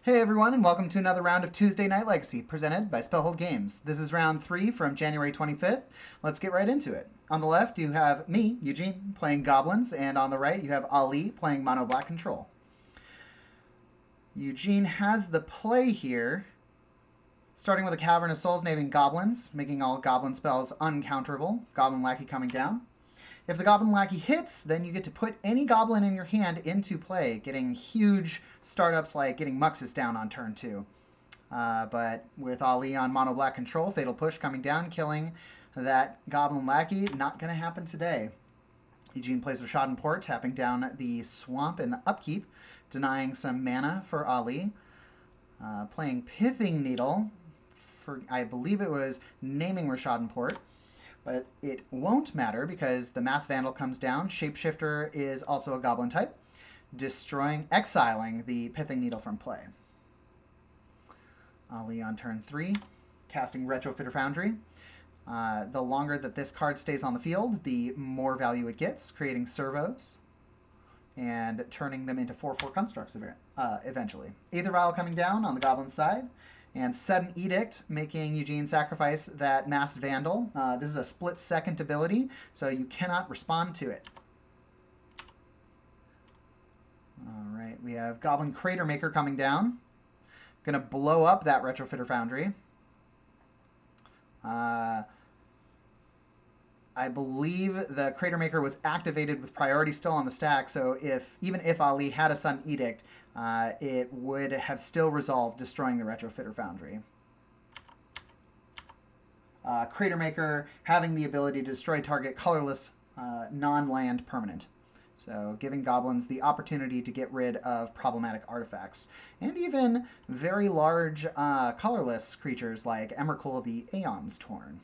Hey everyone, and welcome to another round of Tuesday Night Legacy, presented by Spellhold Games. This is round 3 from January 25th. Let's get right into it. On the left, you have me, Eugene, playing Goblins, and on the right, you have Ali playing Mono Black Control. Eugene has the play here, starting with a Cavern of Souls naming Goblins, making all Goblin spells uncounterable. Goblin Lackey coming down. If the Goblin Lackey hits, then you get to put any Goblin in your hand into play, getting huge startups like getting Muxus down on turn 2. But with Ali on Mono Black Control, Fatal Push coming down, killing that Goblin Lackey, not going to happen today. Eugene plays with Shodden Port, tapping down the Swamp in the upkeep, denying some mana for Ali. Playing Pithing Needle, for I believe it was naming Rishadan Port. But it won't matter because the Mass Vandal comes down. Shapeshifter is also a Goblin type, exiling the Pithing Needle from play. Ali on turn 3, casting Retrofitter Foundry. The longer that this card stays on the field, the more value it gets, creating servos and turning them into 4/4 constructs eventually. Aether Vial coming down on the Goblin side. And Sudden Edict, making Eugene sacrifice that Masked Vandal. This is a split-second ability, so you cannot respond to it. All right, we have Goblin Crater Maker coming down. Going to blow up that Retrofitter Foundry. I believe the Crater Maker was activated with priority still on the stack, so even if Ali had a Sudden Edict, it would have still resolved, destroying the Retrofitter Foundry. Crater Maker having the ability to destroy target colorless non-land permanent. So giving Goblins the opportunity to get rid of problematic artifacts. And even very large colorless creatures like Emrakul the Aeon's Torn.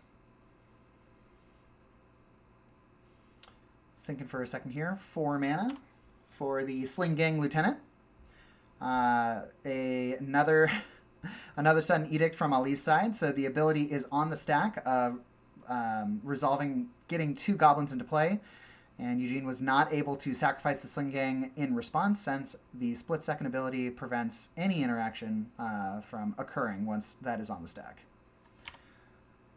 Thinking for a second here. 4 mana for the Sling Gang Lieutenant. Another Sudden Edict from Ali's side, so the ability is on the stack of getting 2 Goblins into play, and Eugene was not able to sacrifice the Sling Gang in response since the split-second ability prevents any interaction from occurring once that is on the stack.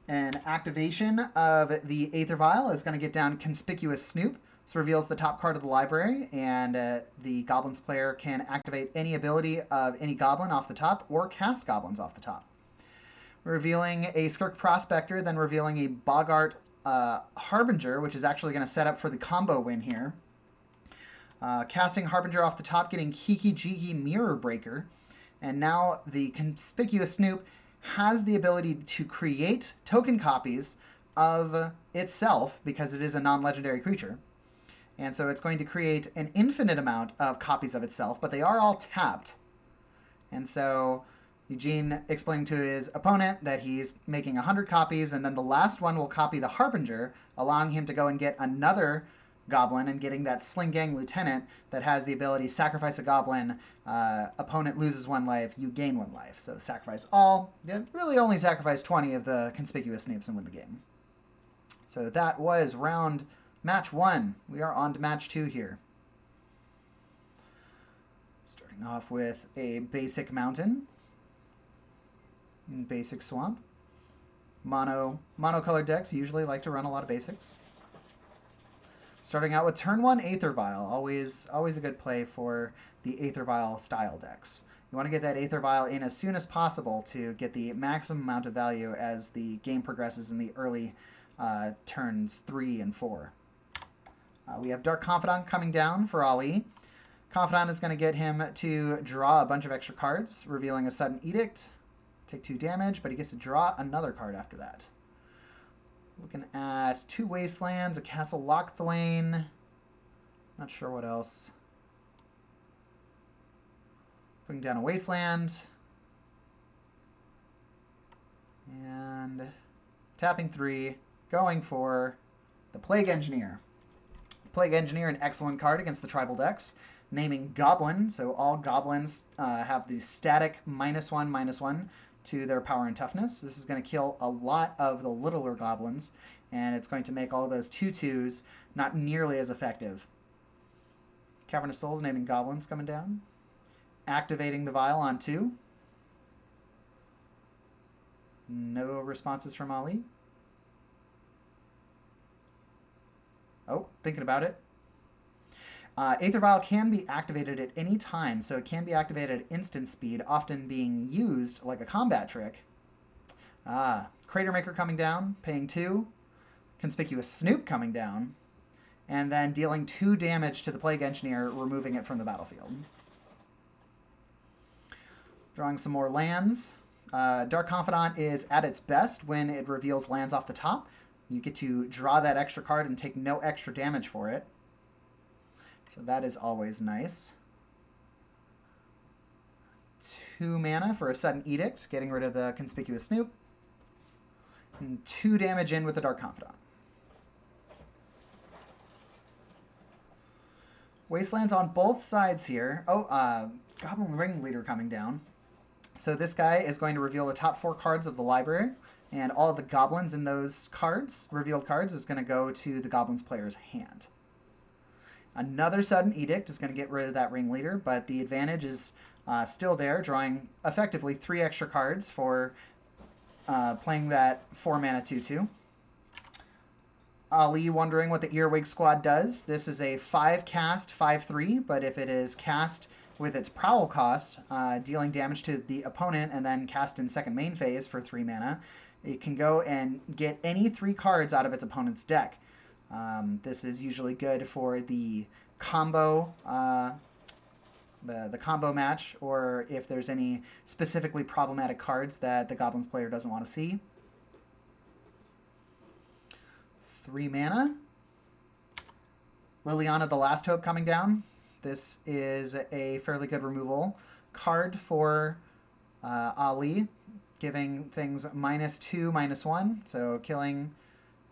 An activation of the Aether Vial is going to get down Conspicuous Snoop. This reveals the top card of the library, and the Goblins player can activate any ability of any Goblin off the top or cast Goblins off the top. Revealing a Skirk Prospector, then revealing a Boggart Harbinger, which is actually going to set up for the combo win here. Casting Harbinger off the top, getting Kiki Jiki Mirror Breaker, and now the Conspicuous Snoop has the ability to create token copies of itself because it is a non-legendary creature. And so it's going to create an infinite amount of copies of itself, but they are all tapped. And so Eugene explaining to his opponent that he's making 100 copies, and then the last one will copy the Harbinger, allowing him to go and get another Goblin and getting that Sling Gang Lieutenant that has the ability to sacrifice a Goblin, opponent loses 1 life, you gain 1 life. So sacrifice all, really only sacrifice 20 of the Conspicuous Snoops and win the game. So that was match 1. We are on to match 2 here. Starting off with a basic mountain, and basic swamp. Monocolored decks usually like to run a lot of basics. Starting out with turn 1 Aether Vial, always a good play for the Aether Vial style decks. You want to get that Aether Vial in as soon as possible to get the maximum amount of value as the game progresses in the early turns 3 and 4. We have Dark Confidant coming down for Ali. Confidant is going to get him to draw a bunch of extra cards, revealing a Sudden Edict. Take 2 damage, but he gets to draw another card after that. Looking at 2 Wastelands, a Castle Lochthwain. Not sure what else. Putting down a Wasteland. And tapping 3, going for the Plague Engineer. Plague Engineer, an excellent card against the tribal decks. Naming Goblin, so all Goblins have the static -1/-1 to their power and toughness. This is going to kill a lot of the littler Goblins, and it's going to make all those 2/2s not nearly as effective. Cavern of Souls naming Goblins coming down. Activating the vial on 2. No responses from Ali. Oh, thinking about it. Aether Vial can be activated at any time, so it can be activated at instant speed, often being used like a combat trick. Crater Maker coming down, paying 2. Conspicuous Snoop coming down, and then dealing 2 damage to the Plague Engineer, removing it from the battlefield. Drawing some more lands. Dark Confidant is at its best when it reveals lands off the top. You get to draw that extra card and take no extra damage for it. So that is always nice. 2 mana for a Sudden Edict, getting rid of the Conspicuous Snoop. And 2 damage in with the Dark Confidant. Wastelands on both sides here. Goblin Ringleader coming down. So this guy is going to reveal the top 4 cards of the library, and all of the goblins in those cards, revealed cards, is going to go to the goblins player's hand. Another Sudden Edict is going to get rid of that Ringleader, but the advantage is still there, drawing effectively 3 extra cards for playing that 4 mana 2/2. Ali wondering what the Earwig Squad does. This is a 5 cast 5/3, but if it is cast with its Prowl cost, dealing damage to the opponent and then cast in second main phase for 3 mana, it can go and get any 3 cards out of its opponent's deck. This is usually good for the combo, the combo match, or if there's any specifically problematic cards that the Goblins player doesn't want to see. 3 mana. Liliana the Last Hope coming down. This is a fairly good removal card for Ali, giving things -2, -1. So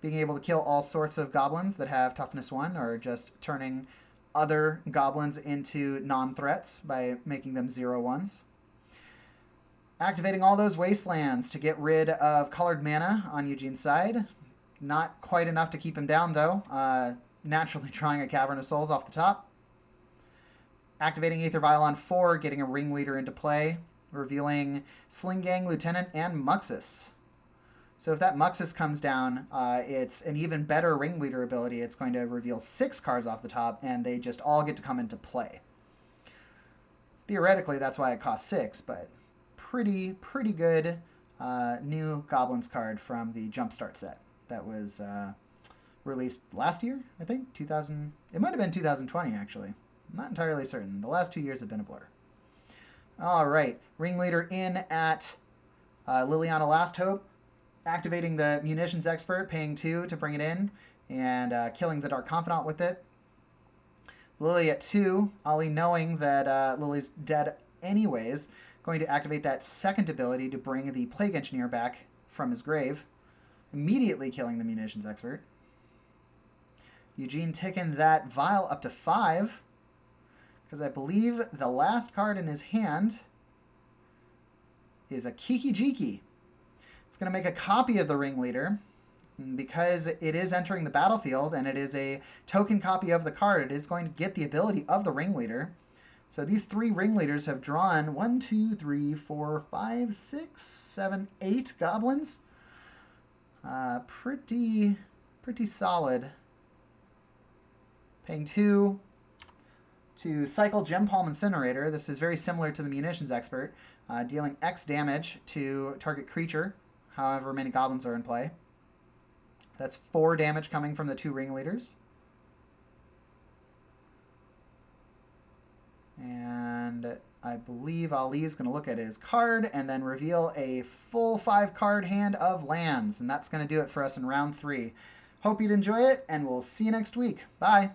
being able to kill all sorts of goblins that have toughness 1, or just turning other goblins into non-threats by making them 0/1s. Activating all those wastelands to get rid of colored mana on Eugene's side. Not quite enough to keep him down, though. Naturally drawing a Cavern of Souls off the top. Activating Aether Vial on 4, getting a Ringleader into play, revealing Sling Gang, Lieutenant, and Muxus. So if that Muxus comes down, it's an even better Ringleader ability. It's going to reveal 6 cards off the top, and they just all get to come into play. Theoretically, that's why it costs 6, but pretty good new Goblins card from the Jumpstart set that was released last year, I think, it might have been 2020, actually. I'm not entirely certain. The last 2 years have been a blur. All right, Ringleader in at Liliana Last Hope, activating the Munitions Expert, paying 2 to bring it in, and killing the Dark Confidant with it. Lily at 2, Ali knowing that Lily's dead anyways, going to activate that second ability to bring the Plague Engineer back from his grave, immediately killing the Munitions Expert. Eugene taking that Vial up to 5, because I believe the last card in his hand is a Kiki Jiki. It's going to make a copy of the Ringleader. Because it is entering the battlefield and it is a token copy of the card, it is going to get the ability of the Ringleader. So these 3 Ringleaders have drawn 1, 2, 3, 4, 5, 6, 7, 8 goblins. Pretty solid. Paying 2 to cycle Gem Palm Incinerator. This is very similar to the Munitions Expert, dealing X damage to target creature, however many goblins are in play. That's 4 damage coming from the 2 Ringleaders. And I believe Ali is going to look at his card and then reveal a full 5-card hand of lands. And that's going to do it for us in round 3. Hope you'd enjoy it, and we'll see you next week. Bye!